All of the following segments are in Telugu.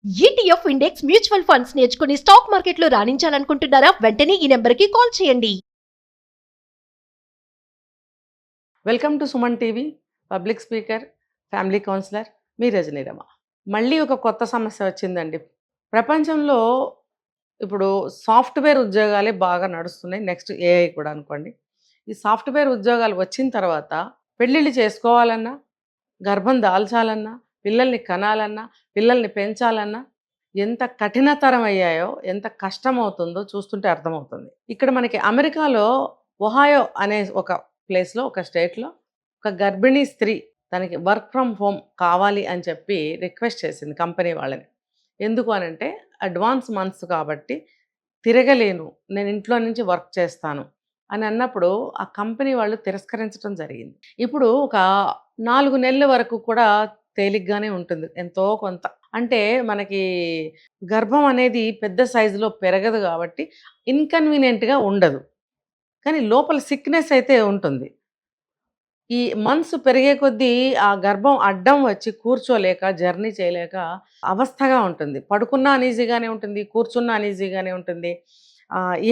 ఈటీఎఫ్ ఇండెక్స్ మ్యూచువల్ ఫండ్స్ నేర్చుకుని స్టాక్ మార్కెట్లో రాణించాలనుకుంటున్నారా? వెంటనే ఈ నెంబర్కి కాల్ చేయండి. Welcome to Suman TV. Public speaker, family counsellor మీ రజనీరమ. మళ్ళీ ఒక కొత్త సమస్య వచ్చిందండి. ప్రపంచంలో ఇప్పుడు సాఫ్ట్వేర్ ఉద్యోగాలే బాగా నడుస్తున్నాయి. నెక్స్ట్ ఏఐ కూడా అనుకోండి. ఈ సాఫ్ట్వేర్ ఉద్యోగాలు వచ్చిన తర్వాత పెళ్ళిళ్ళు చేసుకోవాలన్నా, గర్భం దాల్చాలన్నా, పిల్లల్ని కనాలన్నా, పిల్లల్ని పెంచాలన్నా ఎంత కఠినతరం అయ్యాయో, ఎంత కష్టమవుతుందో చూస్తుంటే అర్థమవుతుంది. ఇక్కడ మనకి అమెరికాలో ఒహాయో అనే ఒక ప్లేస్లో, ఒక స్టేట్లో ఒక గర్భిణీ స్త్రీ తనకి వర్క్ ఫ్రమ్ హోమ్ కావాలి అని చెప్పి రిక్వెస్ట్ చేసింది కంపెనీ వాళ్ళని. ఎందుకు అనంటే అడ్వాన్స్ మంత్స్ కాబట్టి తిరగలేను, నేను ఇంట్లో నుంచి వర్క్ చేస్తాను అని అన్నప్పుడు ఆ కంపెనీ వాళ్ళు తిరస్కరించడం జరిగింది. ఇప్పుడు ఒక 4 నెలల వరకు కూడా తేలిగ్గానే ఉంటుంది ఎంతో కొంత. అంటే మనకి గర్భం అనేది పెద్ద సైజులో పెరగదు కాబట్టి ఇన్కన్వీనియంట్గా ఉండదు, కానీ లోపల సిక్నెస్ అయితే ఉంటుంది. ఈ మంత్స్ పెరిగే కొద్దీ ఆ గర్భం అడ్డం వచ్చి కూర్చోలేక, జర్నీ చేయలేక అవస్థగా ఉంటుంది. పడుకున్నా అనీజీగానే ఉంటుంది, కూర్చున్నా అనీజీగానే ఉంటుంది.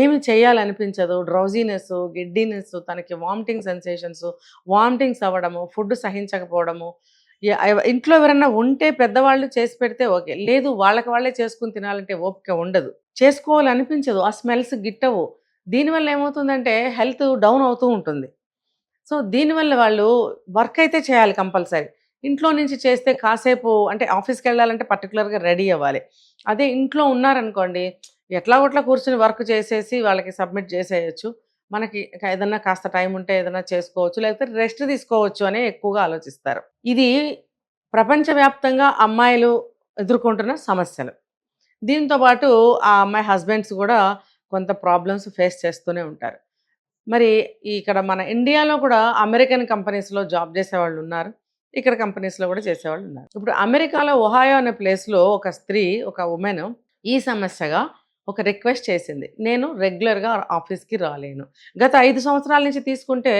ఏమి చేయాలనిపించదు. డ్రౌజీనెస్, గిడ్డీనెస్, తనకి వామిటింగ్ సెన్సేషన్స్, వామిటింగ్స్ అవ్వడము, ఫుడ్ సహించకపోవడము. ఇంట్లో ఎవరైనా ఉంటే పెద్దవాళ్ళు చేసి పెడితే ఓకే, లేదు వాళ్ళకి వాళ్ళే చేసుకుని తినాలంటే ఓపిక ఉండదు, చేసుకోవాలనిపించదు, ఆ స్మెల్స్ గిట్టవు. దీనివల్ల ఏమవుతుందంటే హెల్త్ డౌన్ అవుతూ ఉంటుంది. సో దీనివల్ల వాళ్ళు వర్క్ అయితే చేయాలి కంపల్సరీ. ఇంట్లో నుంచి చేస్తే కాసేపు, అంటే ఆఫీస్కి వెళ్ళాలంటే పర్టికులర్గా రెడీ అవ్వాలి. అదే ఇంట్లో ఉన్నారనుకోండి, ఎట్లా ఒకట్లా కూర్చుని వర్క్ చేసేసి వాళ్ళకి సబ్మిట్ చేసేయచ్చు. మనకి ఏదన్నా కాస్త టైం ఉంటే ఏదైనా చేసుకోవచ్చు, లేకపోతే రెస్ట్ తీసుకోవచ్చు అనే ఎక్కువగా ఆలోచిస్తారు. ఇది ప్రపంచవ్యాప్తంగా అమ్మాయిలు ఎదుర్కొంటున్న సమస్యలు. దీంతో పాటు ఆ అమ్మాయి హస్బెండ్స్ కూడా కొంత ప్రాబ్లమ్స్ ఫేస్ చేస్తూనే ఉంటారు. మరి ఇక్కడ మన ఇండియాలో కూడా అమెరికన్ కంపెనీస్లో జాబ్ చేసేవాళ్ళు ఉన్నారు, ఇక్కడ కంపెనీస్లో కూడా చేసేవాళ్ళు ఉన్నారు. ఇప్పుడు అమెరికాలో ఒహాయో అనే ప్లేస్లో ఒక స్త్రీ, ఒక ఉమెన్ ఈ సమస్యగా ఒక రిక్వెస్ట్ చేసింది. నేను రెగ్యులర్గా ఆఫీస్కి రాలేను. గత 5 సంవత్సరాల నుంచి తీసుకుంటే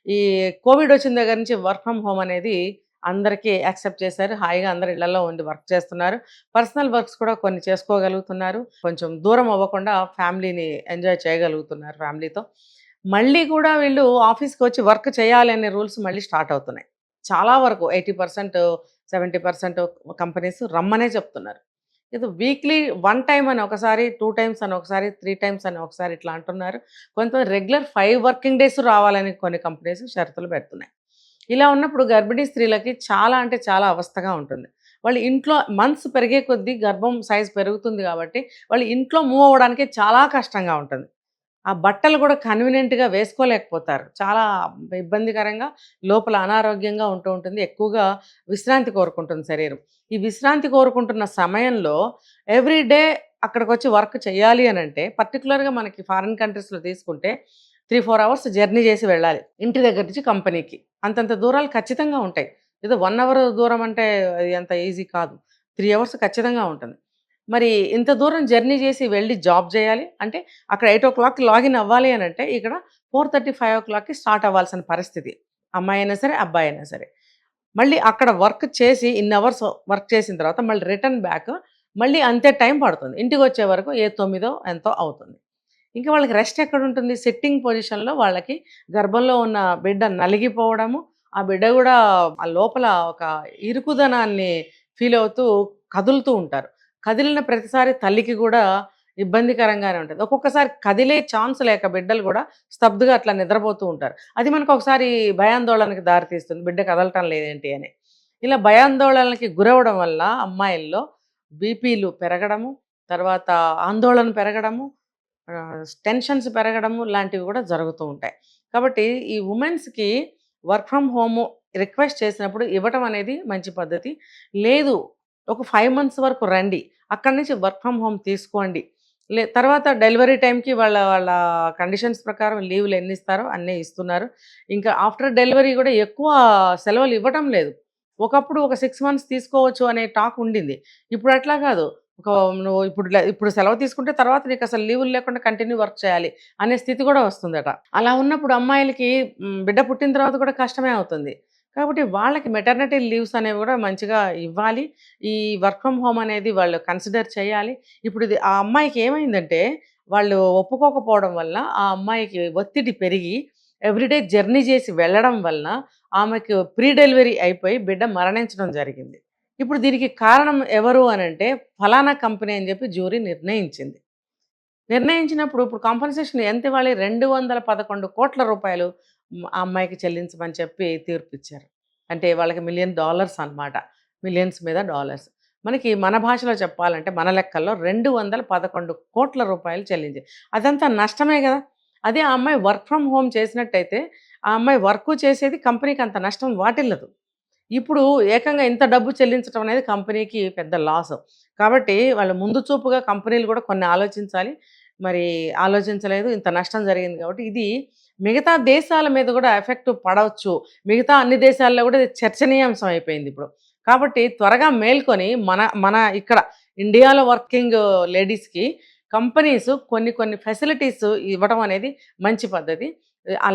ఈ కోవిడ్ వచ్చిన దగ్గర నుంచి వర్క్ ఫ్రమ్ హోమ్ అనేది అందరికీ యాక్సెప్ట్ చేశారు. హాయిగా అందరు ఇళ్లలో ఉండి వర్క్ చేస్తున్నారు. పర్సనల్ వర్క్స్ కూడా కొన్ని చేసుకోగలుగుతున్నారు. కొంచెం దూరం అవ్వకుండా ఫ్యామిలీని ఎంజాయ్ చేయగలుగుతున్నారు ఫ్యామిలీతో. మళ్ళీ కూడా వీళ్ళు ఆఫీస్కి వచ్చి వర్క్ చేయాలి అనే రూల్స్ మళ్ళీ స్టార్ట్ అవుతున్నాయి. చాలా వరకు 80%, 70% కంపెనీస్ రమ్మనే చెప్తున్నారు. ఇది వీక్లీ 1 టైమ్ అని ఒకసారి, 2 టైమ్స్ అని ఒకసారి, 3 టైమ్స్ అని ఒకసారి ఇట్లా అంటున్నారు. కొంతమంది రెగ్యులర్ 5 వర్కింగ్ డేస్ రావాలని కొన్ని కంపెనీస్ షరతులు పెడుతున్నాయి. ఇలా ఉన్నప్పుడు గర్భిణీ స్త్రీలకి చాలా అంటే చాలా అవస్థగా ఉంటుంది. వాళ్ళు ఇంట్లో మంత్స్ పెరిగే కొద్దీ గర్భం సైజ్ పెరుగుతుంది కాబట్టి వాళ్ళు ఇంట్లో మూవ్ అవ్వడానికి చాలా కష్టంగా ఉంటుంది. ఆ బట్టలు కూడా కన్వీనియంట్గా వేసుకోలేకపోతారు. చాలా ఇబ్బందికరంగా, లోపల అనారోగ్యంగా ఉంటూ ఉంటుంది. ఎక్కువగా విశ్రాంతి కోరుకుంటుంది శరీరం. ఈ విశ్రాంతి కోరుకుంటున్న సమయంలో ఎవ్రీ డే అక్కడికి వచ్చి వర్క్ చేయాలి అని అంటే, పర్టికులర్గా మనకి ఫారిన్ కంట్రీస్లో తీసుకుంటే 3-4 అవర్స్ జర్నీ చేసి వెళ్ళాలి ఇంటి దగ్గర నుంచి కంపెనీకి. అంతంత దూరాలు ఖచ్చితంగా ఉంటాయి. ఏదో 1 అవర్ దూరం అంటే అది అంత ఈజీ కాదు. 3 అవర్స్ ఖచ్చితంగా ఉంటుంది. మరి ఇంత దూరం జర్నీ చేసి వెళ్ళి జాబ్ చేయాలి అంటే, అక్కడ 8:00 లాగిన్ అవ్వాలి అని అంటే, ఇక్కడ 4:30, 5:00కి స్టార్ట్ అవ్వాల్సిన పరిస్థితి. అమ్మాయి అయినా సరే, అబ్బాయి అయినా సరే. మళ్ళీ అక్కడ వర్క్ చేసి ఇన్ని అవర్స్ వర్క్ చేసిన తర్వాత మళ్ళీ రిటర్న్ బ్యాక్ మళ్ళీ అంతే టైం పడుతుంది. ఇంటికి వచ్చే వరకు 9 ఎంతో అవుతుంది. ఇంకా వాళ్ళకి రెస్ట్ ఎక్కడుంటుంది? సిట్టింగ్ పొజిషన్లో వాళ్ళకి గర్భంలో ఉన్న బిడ్డ నలిగిపోవడము, ఆ బిడ్డ కూడా ఆ లోపల ఒక ఇరుకుదనాన్ని ఫీల్ అవుతూ కదులుతూ ఉంటారు. కదిలిన ప్రతిసారి తల్లికి కూడా ఇబ్బందికరంగానే ఉంటుంది. ఒక్కొక్కసారి కదిలే ఛాన్స్ లేక బిడ్డలు కూడా స్తబ్దుగా అట్లా నిద్రపోతూ ఉంటారు. అది మనకు ఒకసారి భయాందోళనకి దారితీస్తుంది, బిడ్డ కదలటం లేదేంటి అని. ఇలా భయాందోళనకి గురవడం వల్ల అమ్మాయిల్లో బీపీలు పెరగడము, తర్వాత ఆందోళన పెరగడము, టెన్షన్స్ పెరగడము లాంటివి కూడా జరుగుతూ ఉంటాయి. కాబట్టి ఈ ఉమెన్స్కి వర్క్ ఫ్రమ్ హోము రిక్వెస్ట్ చేసినప్పుడు ఇవ్వటం అనేది మంచి పద్ధతి. లేదు, ఒక 5 మంత్స్ వరకు రండి, అక్కడి నుంచి వర్క్ ఫ్రమ్ హోమ్ తీసుకోండి. తర్వాత డెలివరీ టైంకి వాళ్ళ వాళ్ళ కండిషన్స్ ప్రకారం లీవ్లు ఎన్ని ఇస్తారో అన్నీ ఇస్తున్నారు. ఇంకా ఆఫ్టర్ డెలివరీ కూడా ఎక్కువ సెలవులు ఇవ్వటం లేదు. ఒకప్పుడు ఒక 6 మంత్స్ తీసుకోవచ్చు అనే టాక్ ఉండింది. ఇప్పుడు అట్లా కాదు. నువ్వు ఇప్పుడు సెలవు తీసుకుంటే తర్వాత నీకు అసలు లీవులు లేకుండా కంటిన్యూ వర్క్ చేయాలి అనే స్థితి కూడా వస్తుందట. అలా ఉన్నప్పుడు అమ్మాయిలకి బిడ్డ పుట్టిన తర్వాత కూడా కష్టమే అవుతుంది. కాబట్టి వాళ్ళకి మెటర్నిటీ లీవ్స్ అనేవి కూడా మంచిగా ఇవ్వాలి. ఈ వర్క్ ఫ్రమ్ హోమ్ అనేది వాళ్ళు కన్సిడర్ చేయాలి. ఇప్పుడు ఇది ఆ అమ్మాయికి ఏమైందంటే, వాళ్ళు ఒప్పుకోకపోవడం వల్ల ఆ అమ్మాయికి ఒత్తిడి పెరిగి ఎవ్రీడే జర్నీ చేసి వెళ్ళడం వలన ఆమెకు ప్రీ డెలివరీ అయిపోయి బిడ్డ మరణించడం జరిగింది. ఇప్పుడు దీనికి కారణం ఎవరు అనంటే, ఫలానా కంపెనీ అని చెప్పి జ్యూరీ నిర్ణయించింది. నిర్ణయించినప్పుడు ఇప్పుడు కాంపెన్సేషన్ ఎంత ఇవ్వాలి? రూ. 211,00,00,000 ఆ అమ్మాయికి చెల్లించమని చెప్పి తీర్పిచ్చారు. అంటే వాళ్ళకి $1,000,000 అన్నమాట. మిలియన్స్ మీద డాలర్స్. మనకి మన భాషలో చెప్పాలంటే మన లెక్కల్లో రూ. 211,00,00,000 చెల్లించారు. అదంతా నష్టమే గదా! అదే ఆ అమ్మాయి వర్క్ ఫ్రమ్ హోమ్ చేసినట్టయితే ఆ అమ్మాయి వర్క్ చేసేది, కంపెనీకి అంత నష్టం వాటిల్లదు. ఇప్పుడు ఏకంగా ఇంత డబ్బు చెల్లించడం అనేది కంపెనీకి పెద్ద లాస్. కాబట్టి వాళ్ళు ముందు చూపుగా కంపెనీలు కూడా కొన్ని ఆలోచించాలి. మరి ఆలోచించలేదు. ఇంత నష్టం జరిగింది కాబట్టి ఇది మిగతా దేశాల మీద కూడా ఎఫెక్ట్ పడవచ్చు. మిగతా అన్ని దేశాల్లో కూడా ఇది చర్చనీయాంశం అయిపోయింది ఇప్పుడు. కాబట్టి త్వరగా మేల్కొని మన మన ఇక్కడ ఇండియాలో వర్కింగ్ లేడీస్‌కి కంపెనీస్ కొన్ని కొన్ని ఫెసిలిటీస్ ఇవ్వడం అనేది మంచి పద్ధతి.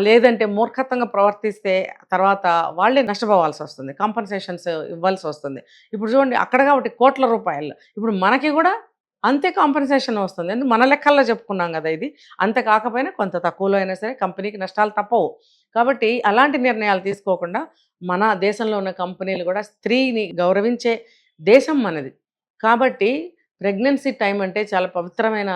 లేదంటే మూర్ఖత్వంగా ప్రవర్తిస్తే తర్వాత వాళ్ళే నష్టపోవాల్సొస్తుంది. కాంపెన్సేషన్స్ ఇవ్వాల్సొస్తుంది. ఇప్పుడు చూడండి అక్కడ కాబట్టి కోట్ల రూపాయలు. ఇప్పుడు మనకి గూడా అంతే కాంపెన్సేషన్ వస్తుంది. మన లెక్కల్లో చెప్పుకున్నాం గదా! ఇది. అంత కాకపోయినా కొంత తక్కువలో అయినా సరే కంపెనీకి నష్టాలు తప్పవు. కాబట్టి అలాంటి నిర్ణయాలు తీసుకోకుండా మన దేశంలో ఉన్న కంపెనీలు గూడా స్త్రీని గౌరవించే దేశం మనది. కాబట్టి ప్రెగ్నెన్సీ టైమ్ అంటే చాలా పవిత్రమైన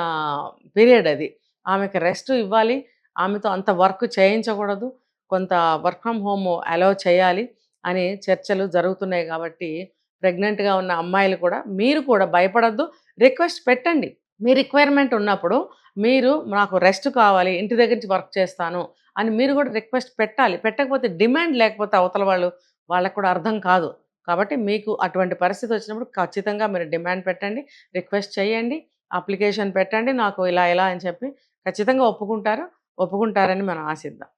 పీరియడ్ అది. ఆమెకి రెస్ట్ ఇవ్వాలి. ఆమెతో అంత వర్క్ చేయించకూడదు. కొంత వర్క్ ఫ్రమ్ హోమ్ అలౌ చేయాలి అని చర్చలు జరుగుతున్నాయి కాబట్టి ప్రెగ్నెంట్‌గా ఉన్న అమ్మాయిలు కూడా మీరు కూడా భయపడొద్దు. రిక్వెస్ట్ పెట్టండి. మీ రిక్వైర్మెంట్ ఉన్నప్పుడు మీరు నాకు రెస్ట్ కావాలి, ఇంటి దగ్గర నుంచి వర్క్ చేస్తాను అని మీరు కూడా రిక్వెస్ట్ పెట్టాలి. పెట్టకపోతే డిమాండ్ లేకపోతే అవతల వాళ్ళకి కూడా అర్థం కాదు. కాబట్టి మీకు అటువంటి పరిస్థితి వచ్చినప్పుడు ఖచ్చితంగా మీరు డిమాండ్ పెట్టండి. రిక్వెస్ట్ చేయండి. అప్లికేషన్ పెట్టండి. నాకు ఇలా ఇలా అని చెప్పి ఖచ్చితంగా ఒప్పుకుంటారని మనం ఆశిద్దాం.